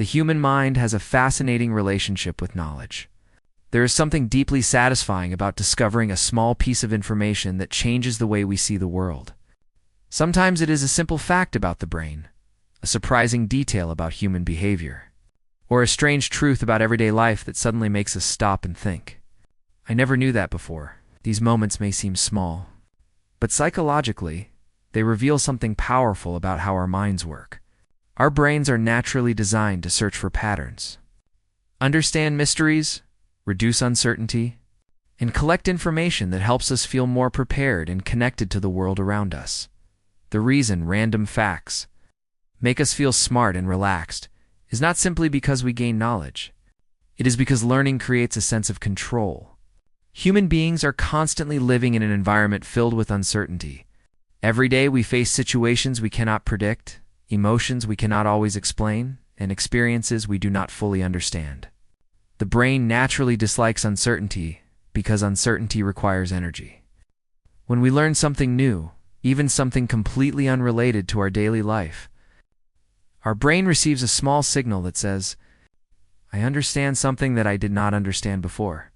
The human mind has a fascinating relationship with knowledge. There is something deeply satisfying about discovering a small piece of information that changes the way we see the world. Sometimes it is a simple fact about the brain, a surprising detail about human behavior, or a strange truth about everyday life that suddenly makes us stop and think. I never knew that before. These moments may seem small, but psychologically, they reveal something powerful about how our minds work. Our brains are naturally designed to search for patterns, understand mysteries, reduce uncertainty, and collect information that helps us feel more prepared and connected to the world around us. The reason random facts make us feel smart and relaxed is not simply because we gain knowledge. It is because learning creates a sense of control. Human beings are constantly living in an environment filled with uncertainty. Every day we face situations we cannot predict, emotions we cannot always explain, and experiences we do not fully understand. The brain naturally dislikes uncertainty because uncertainty requires energy. When we learn something new, even something completely unrelated to our daily life, our brain receives a small signal that says, "I understand something that I did not understand before."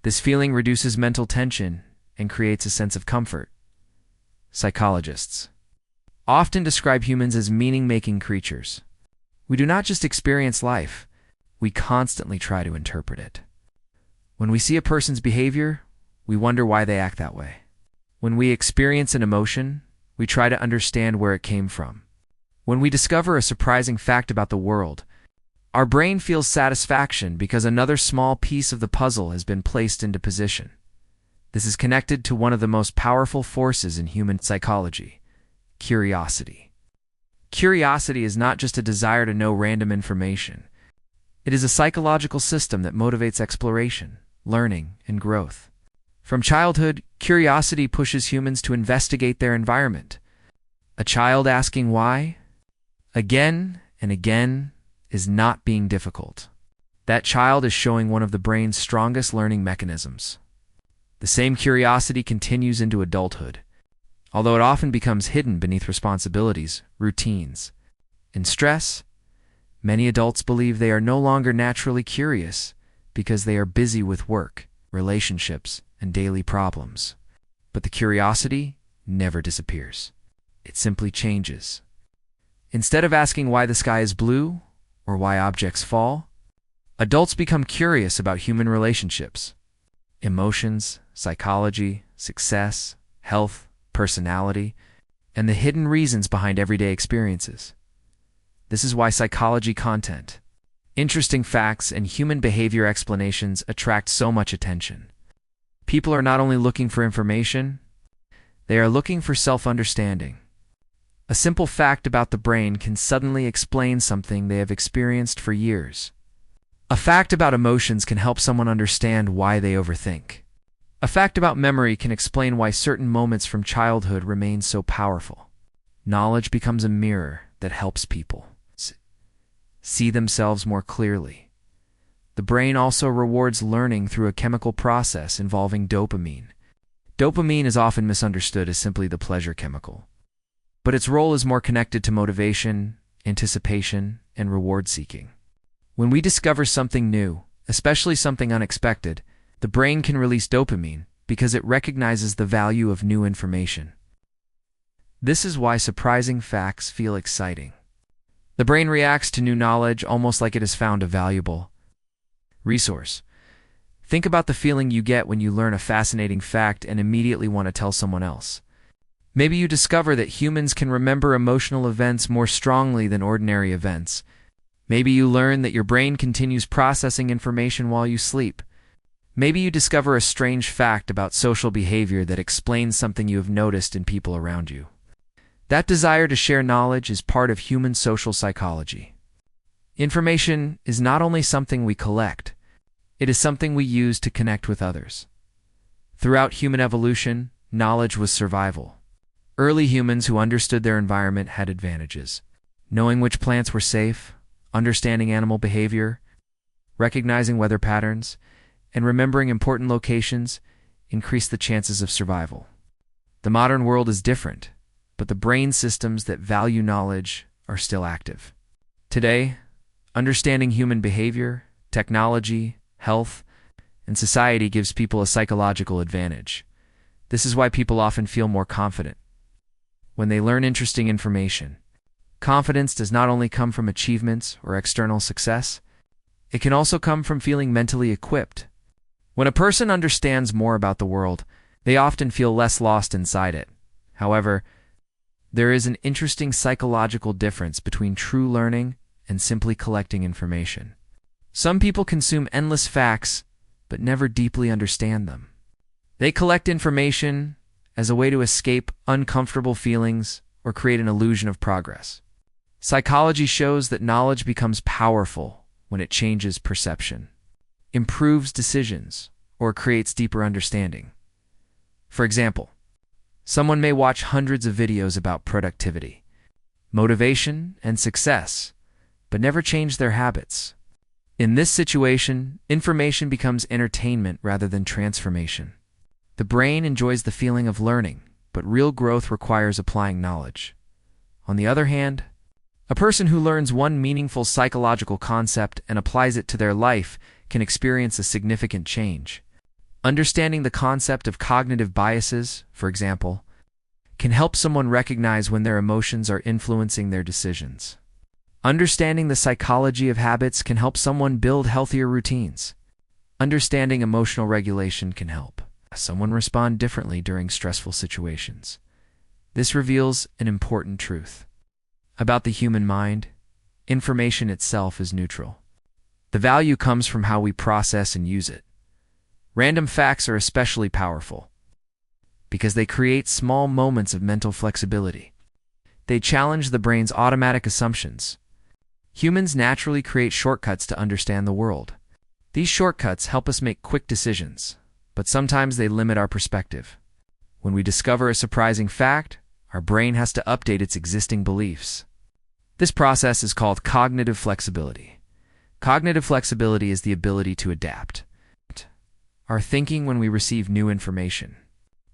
This feeling reduces mental tension and creates a sense of comfort. Psychologists often describe humans as meaning-making creatures. We do not just experience life, we constantly try to interpret it. When we see a person's behavior, we wonder why they act that way. When we experience an emotion, we try to understand where it came from. When we discover a surprising fact about the world, our brain feels satisfaction because another small piece of the puzzle has been placed into position. This is connected to one of the most powerful forces in human psychology: curiosity. Curiosity is not just a desire to know random information. It is a psychological system that motivates exploration, learning, and growth. From childhood, curiosity pushes humans to investigate their environment. A child asking why, again and again, is not being difficult. That child is showing one of the brain's strongest learning mechanisms. The same curiosity continues into adulthood, although it often becomes hidden beneath responsibilities, routines, and stress. Many adults believe they are no longer naturally curious because they are busy with work, relationships, and daily problems. But the curiosity never disappears. It simply changes. Instead of asking why the sky is blue or why objects fall, adults become curious about human relationships, emotions, psychology, success, health, personality, and the hidden reasons behind everyday experiences. This is why psychology content, interesting facts, and human behavior explanations attract so much attention. People are not only looking for information, they are looking for self-understanding. A simple fact about the brain can suddenly explain something they have experienced for years. A fact about emotions can help someone understand why they overthink. A fact about memory can explain why certain moments from childhood remain so powerful. Knowledge becomes a mirror that helps people see themselves more clearly. The brain also rewards learning through a chemical process involving dopamine. Dopamine is often misunderstood as simply the pleasure chemical, but its role is more connected to motivation, anticipation, and reward seeking. When we discover something new, especially something unexpected, the brain can release dopamine because it recognizes the value of new information. This is why surprising facts feel exciting. The brain reacts to new knowledge almost like it has found a valuable resource. Think about the feeling you get when you learn a fascinating fact and immediately want to tell someone else. Maybe you discover that humans can remember emotional events more strongly than ordinary events. Maybe you learn that your brain continues processing information while you sleep. Maybe you discover a strange fact about social behavior that explains something you have noticed in people around you. That desire to share knowledge is part of human social psychology. Information is not only something we collect, it is something we use to connect with others. Throughout human evolution, knowledge was survival. Early humans who understood their environment had advantages. Knowing which plants were safe, understanding animal behavior, recognizing weather patterns, and remembering important locations increased the chances of survival. The modern world is different, but the brain systems that value knowledge are still active. Today, Understanding human behavior, technology, health, and society gives people a psychological advantage. This is why people often feel more confident when they learn interesting information. Confidence does not only come from achievements or external success, it can also come from feeling mentally equipped. When a person understands more about the world, they often feel less lost inside it. However, there is an interesting psychological difference between true learning and simply collecting information. Some people consume endless facts, but never deeply understand them. They collect information as a way to escape uncomfortable feelings or create an illusion of progress. Psychology shows that knowledge becomes powerful when it changes perception, improves decisions, or creates deeper understanding. For example, someone may watch hundreds of videos about productivity, motivation, and success, but never change their habits. In this situation, information becomes entertainment rather than transformation. The brain enjoys the feeling of learning, but real growth requires applying knowledge. On the other hand, a person who learns one meaningful psychological concept and applies it to their life can experience a significant change. Understanding the concept of cognitive biases, for example, can help someone recognize when their emotions are influencing their decisions. Understanding the psychology of habits can help someone build healthier routines. Understanding emotional regulation can help someone respond differently during stressful situations. This reveals an important truth. About the human mind, information itself is neutral. The value comes from how we process and use it. Random facts are especially powerful because they create small moments of mental flexibility. They challenge the brain's automatic assumptions. Humans naturally create shortcuts to understand the world. These shortcuts help us make quick decisions, but sometimes they limit our perspective. When we discover a surprising fact, our brain has to update its existing beliefs. This process is called cognitive flexibility. Cognitive flexibility is the ability to adapt our thinking when we receive new information.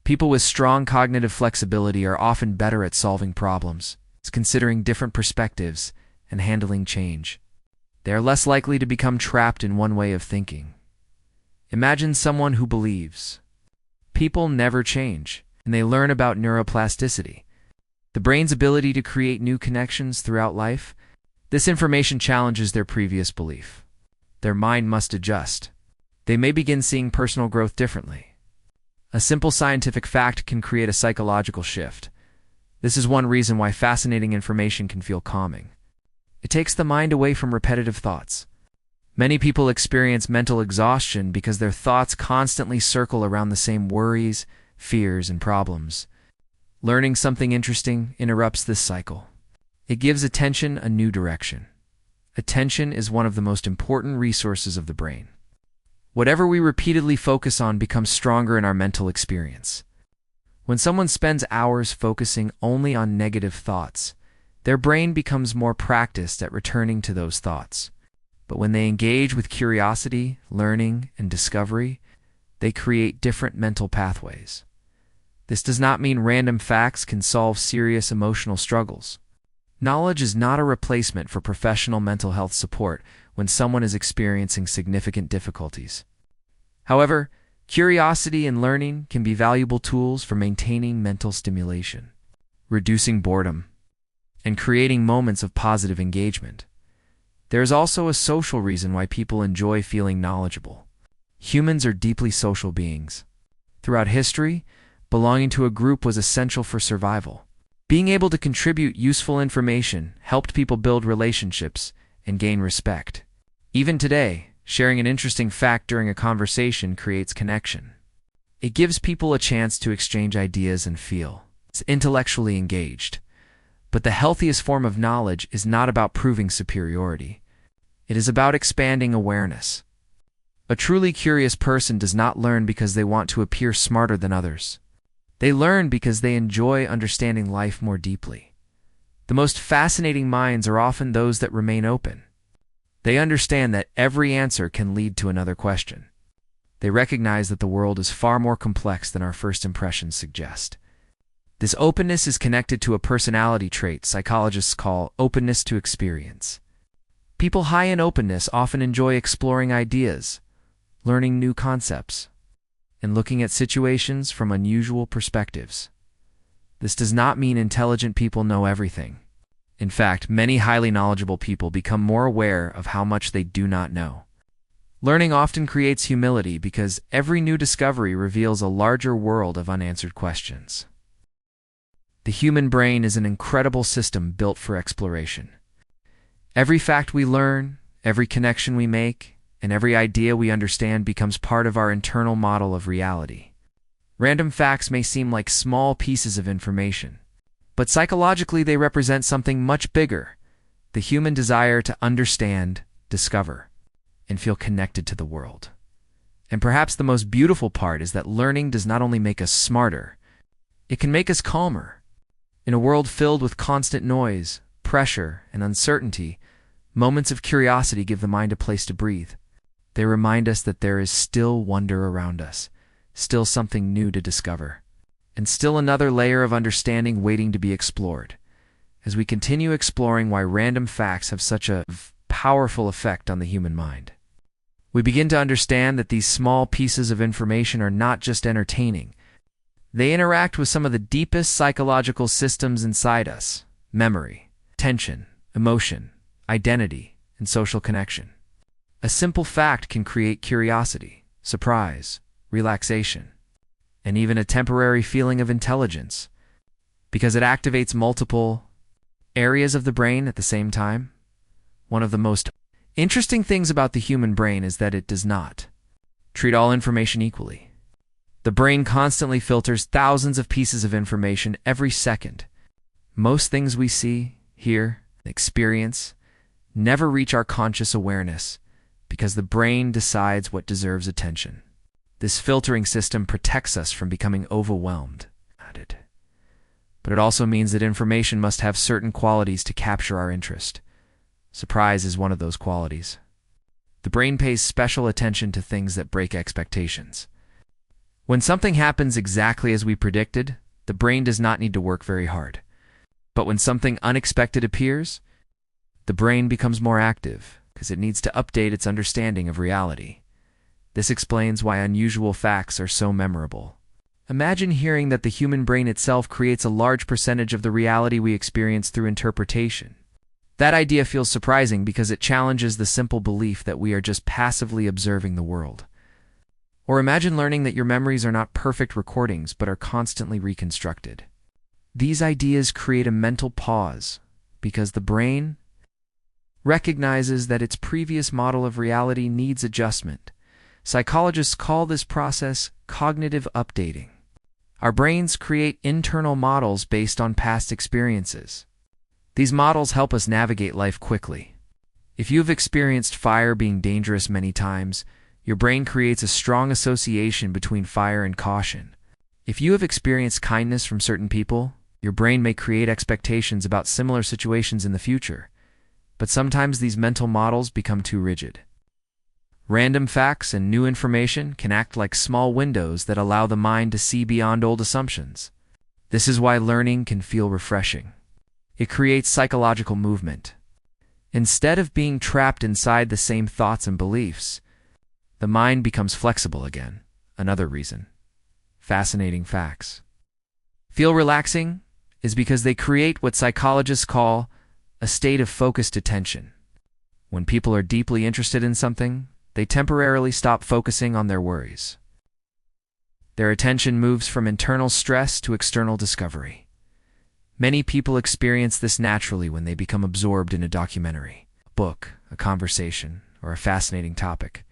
People with strong cognitive flexibility are often better at solving problems, considering different perspectives, and handling change. They are less likely to become trapped in one way of thinking. Imagine someone who believes people never change, and they learn about neuroplasticity, the brain's ability to create new connections throughout life. This information challenges their previous belief. Their mind must adjust. They may begin seeing personal growth differently. A simple scientific fact can create a psychological shift. This is one reason why fascinating information can feel calming. It takes the mind away from repetitive thoughts. Many people experience mental exhaustion because their thoughts constantly circle around the same worries, fears, and problems. Learning something interesting interrupts this cycle. It gives attention a new direction. Attention is one of the most important resources of the brain. Whatever we repeatedly focus on becomes stronger in our mental experience. When someone spends hours focusing only on negative thoughts, their brain becomes more practiced at returning to those thoughts. But when they engage with curiosity, learning, and discovery, they create different mental pathways. This does not mean random facts can solve serious emotional struggles. Knowledge is not a replacement for professional mental health support when someone is experiencing significant difficulties. However, curiosity and learning can be valuable tools for maintaining mental stimulation, reducing boredom, and creating moments of positive engagement. There is also a social reason why people enjoy feeling knowledgeable. Humans are deeply social beings. Throughout history, belonging to a group was essential for survival. Being able to contribute useful information helped people build relationships and gain respect. Even today, sharing an interesting fact during a conversation creates connection. It gives people a chance to exchange ideas and feel intellectually engaged. But the healthiest form of knowledge is not about proving superiority. It is about expanding awareness. A truly curious person does not learn because they want to appear smarter than others. They learn because they enjoy understanding life more deeply. The most fascinating minds are often those that remain open. They understand that every answer can lead to another question. They recognize that the world is far more complex than our first impressions suggest. This openness is connected to a personality trait psychologists call openness to experience. People high in openness often enjoy exploring ideas, learning new concepts, and looking at situations from unusual perspectives. This does not mean intelligent people know everything. In fact, many highly knowledgeable people become more aware of how much they do not know. Learning often creates humility because every new discovery reveals a larger world of unanswered questions. The human brain is an incredible system built for exploration. Every fact we learn, every connection we make, and every idea we understand becomes part of our internal model of reality. Random facts may seem like small pieces of information, but psychologically they represent something much bigger: the human desire to understand, discover, and feel connected to the world. And perhaps the most beautiful part is that learning does not only make us smarter, it can make us calmer. In a world filled with constant noise, pressure, and uncertainty, moments of curiosity give the mind a place to breathe. They remind us that there is still wonder around us, still something new to discover, and still another layer of understanding waiting to be explored. As we continue exploring why random facts have such a powerful effect on the human mind, we begin to understand that these small pieces of information are not just entertaining. They interact with some of the deepest psychological systems inside us: memory, attention, emotion, identity, and social connection. A simple fact can create curiosity, surprise, relaxation, and even a temporary feeling of intelligence, because it activates multiple areas of the brain at the same time. One of the most interesting things about the human brain is that it does not treat all information equally. The brain constantly filters thousands of pieces of information every second. Most things we see, hear, and experience never reach our conscious awareness because the brain decides what deserves attention. This filtering system protects us from becoming overwhelmed. But it also means that information must have certain qualities to capture our interest. Surprise is one of those qualities. The brain pays special attention to things that break expectations. When something happens exactly as we predicted, the brain does not need to work very hard. But when something unexpected appears, the brain becomes more active because it needs to update its understanding of reality. This explains why unusual facts are so memorable. Imagine hearing that the human brain itself creates a large percentage of the reality we experience through interpretation. That idea feels surprising because it challenges the simple belief that we are just passively observing the world. Or imagine learning that your memories are not perfect recordings but are constantly reconstructed. These ideas create a mental pause because the brain recognizes that its previous model of reality needs adjustment. Psychologists call this process cognitive updating. Our brains create internal models based on past experiences. These models help us navigate life quickly. If you've experienced fire being dangerous many times, your brain creates a strong association between fire and caution. If you have experienced kindness from certain people, your brain may create expectations about similar situations in the future. But sometimes these mental models become too rigid. Random facts and new information can act like small windows that allow the mind to see beyond old assumptions. This is why learning can feel refreshing. It creates psychological movement. Instead of being trapped inside the same thoughts and beliefs, the mind becomes flexible again. Another reason. Fascinating facts feel relaxing is because they create what psychologists call a state of focused attention. When people are deeply interested in something, they temporarily stop focusing on their worries. Their attention moves from internal stress to external discovery. Many people experience this naturally when they become absorbed in a documentary, a book, a conversation, or a fascinating topic.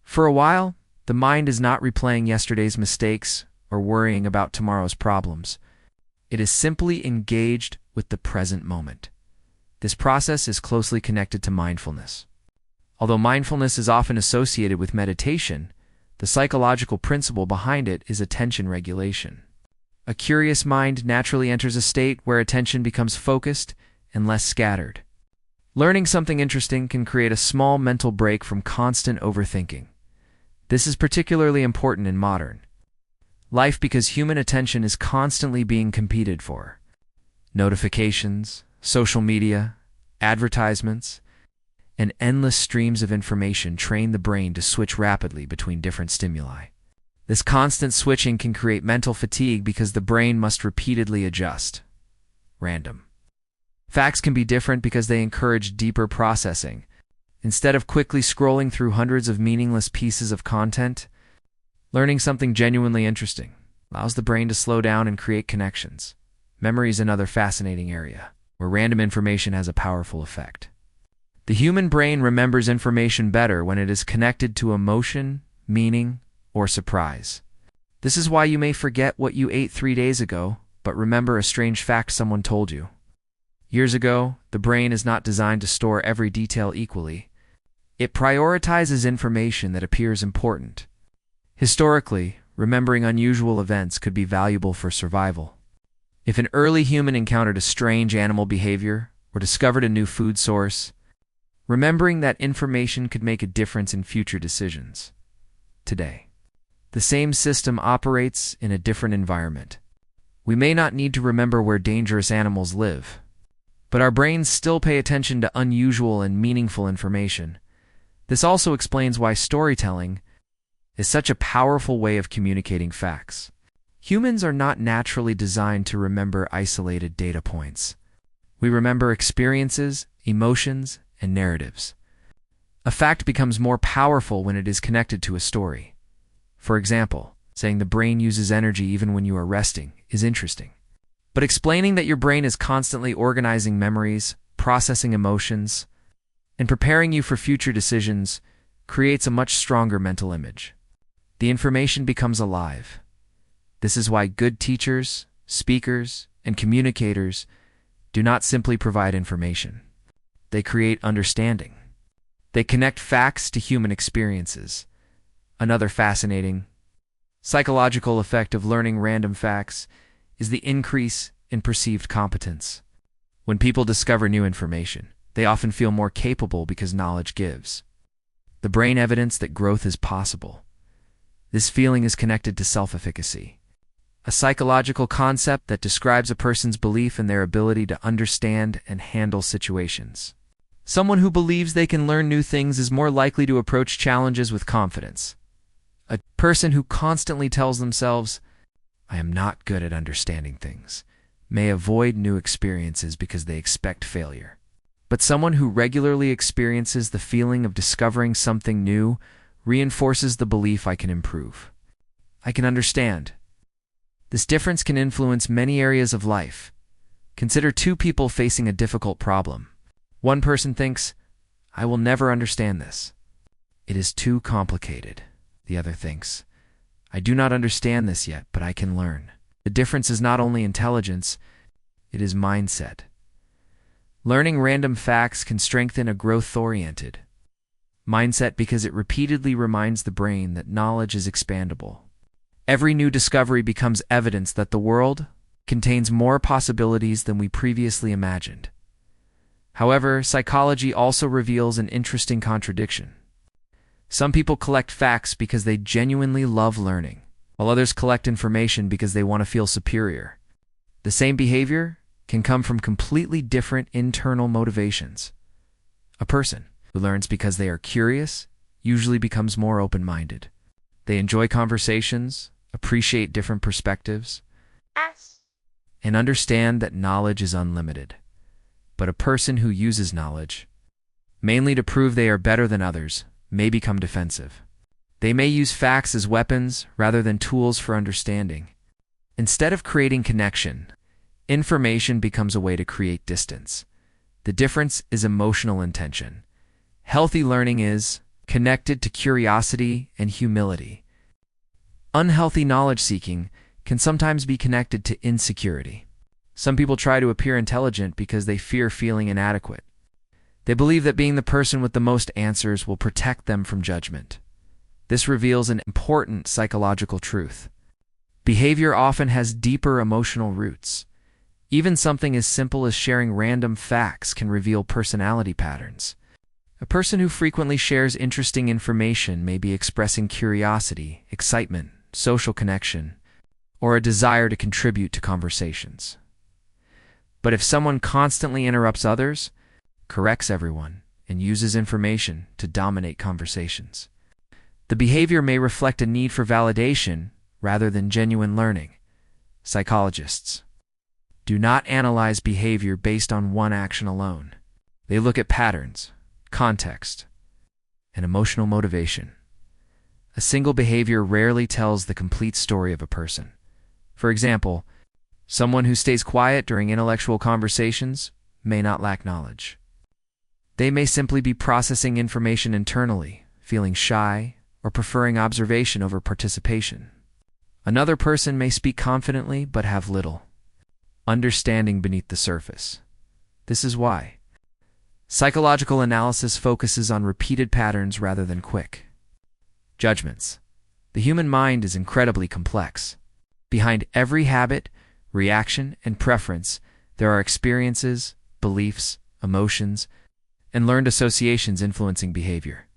For a while, the mind is not replaying yesterday's mistakes or worrying about tomorrow's problems. It is simply engaged with the present moment. This process is closely connected to mindfulness. Although mindfulness is often associated with meditation, the psychological principle behind it is attention regulation. A curious mind naturally enters a state where attention becomes focused and less scattered. Learning something interesting can create a small mental break from constant overthinking. This is particularly important in modern life because human attention is constantly being competed for. Notifications, social media, advertisements, and endless streams of information train the brain to switch rapidly between different stimuli. This constant switching can create mental fatigue because the brain must repeatedly adjust. Random facts can be different because they encourage deeper processing. Instead of quickly scrolling through hundreds of meaningless pieces of content, learning something genuinely interesting allows the brain to slow down and create connections. Memory is another fascinating area, where random information has a powerful effect. The human brain remembers information better when it is connected to emotion, meaning, or surprise. This is why you may forget what you ate 3 days ago, but remember a strange fact someone told you. Years ago, the brain is not designed to store every detail equally. It prioritizes information that appears important. Historically, remembering unusual events could be valuable for survival. If an early human encountered a strange animal behavior or discovered a new food source, remembering that information could make a difference in future decisions. Today, the same system operates in a different environment. We may not need to remember where dangerous animals live, but our brains still pay attention to unusual and meaningful information. This also explains why storytelling is such a powerful way of communicating facts. Humans are not naturally designed to remember isolated data points. We remember experiences, emotions, and narratives. A fact becomes more powerful when it is connected to a story. For example, saying the brain uses energy even when you are resting is interesting. But explaining that your brain is constantly organizing memories, processing emotions, and preparing you for future decisions creates a much stronger mental image. The information becomes alive. This is why good teachers, speakers, and communicators do not simply provide information. They create understanding. They connect facts to human experiences. Another fascinating psychological effect of learning random facts is the increase in perceived competence. When people discover new information, they often feel more capable because knowledge gives the brain evidence that growth is possible. This feeling is connected to self-efficacy, a psychological concept that describes a person's belief in their ability to understand and handle situations. Someone who believes they can learn new things is more likely to approach challenges with confidence. A person who constantly tells themselves, "I am not good at understanding things," may avoid new experiences because they expect failure. But someone who regularly experiences the feeling of discovering something new reinforces the belief, "I can improve. I can understand." This difference can influence many areas of life. Consider two people facing a difficult problem. One person thinks, "I will never understand this. It is too complicated." The other thinks, "I do not understand this yet, but I can learn." The difference is not only intelligence, it is mindset. Learning random facts can strengthen a growth-oriented mindset because it repeatedly reminds the brain that knowledge is expandable. Every new discovery becomes evidence that the world contains more possibilities than we previously imagined. However, psychology also reveals an interesting contradiction. Some people collect facts because they genuinely love learning, while others collect information because they want to feel superior. The same behavior can come from completely different internal motivations. A person who learns because they are curious usually becomes more open-minded. They enjoy conversations, appreciate different perspectives, and understand that knowledge is unlimited. But a person who uses knowledge mainly to prove they are better than others may become defensive. They may use facts as weapons rather than tools for understanding. Instead of creating connection, information becomes a way to create distance. The difference is emotional intention. Healthy learning is connected to curiosity and humility. Unhealthy knowledge-seeking can sometimes be connected to insecurity. Some people try to appear intelligent because they fear feeling inadequate. They believe that being the person with the most answers will protect them from judgment. This reveals an important psychological truth. Behavior often has deeper emotional roots. Even something as simple as sharing random facts can reveal personality patterns. A person who frequently shares interesting information may be expressing curiosity, excitement, social connection, or a desire to contribute to conversations. But if someone constantly interrupts others, corrects everyone, and uses information to dominate conversations. The behavior may reflect a need for validation rather than genuine learning. Psychologists do not analyze behavior based on one action alone. They look at patterns, context, and emotional motivation. A single behavior rarely tells the complete story of a person. For example, someone who stays quiet during intellectual conversations may not lack knowledge. They may simply be processing information internally, feeling shy, or preferring observation over participation. Another person may speak confidently but have little understanding beneath the surface. This is why psychological analysis focuses on repeated patterns rather than quick judgments. The human mind is incredibly complex. Behind every habit, reaction, and preference, there are experiences, beliefs, emotions, and learned associations influencing behavior.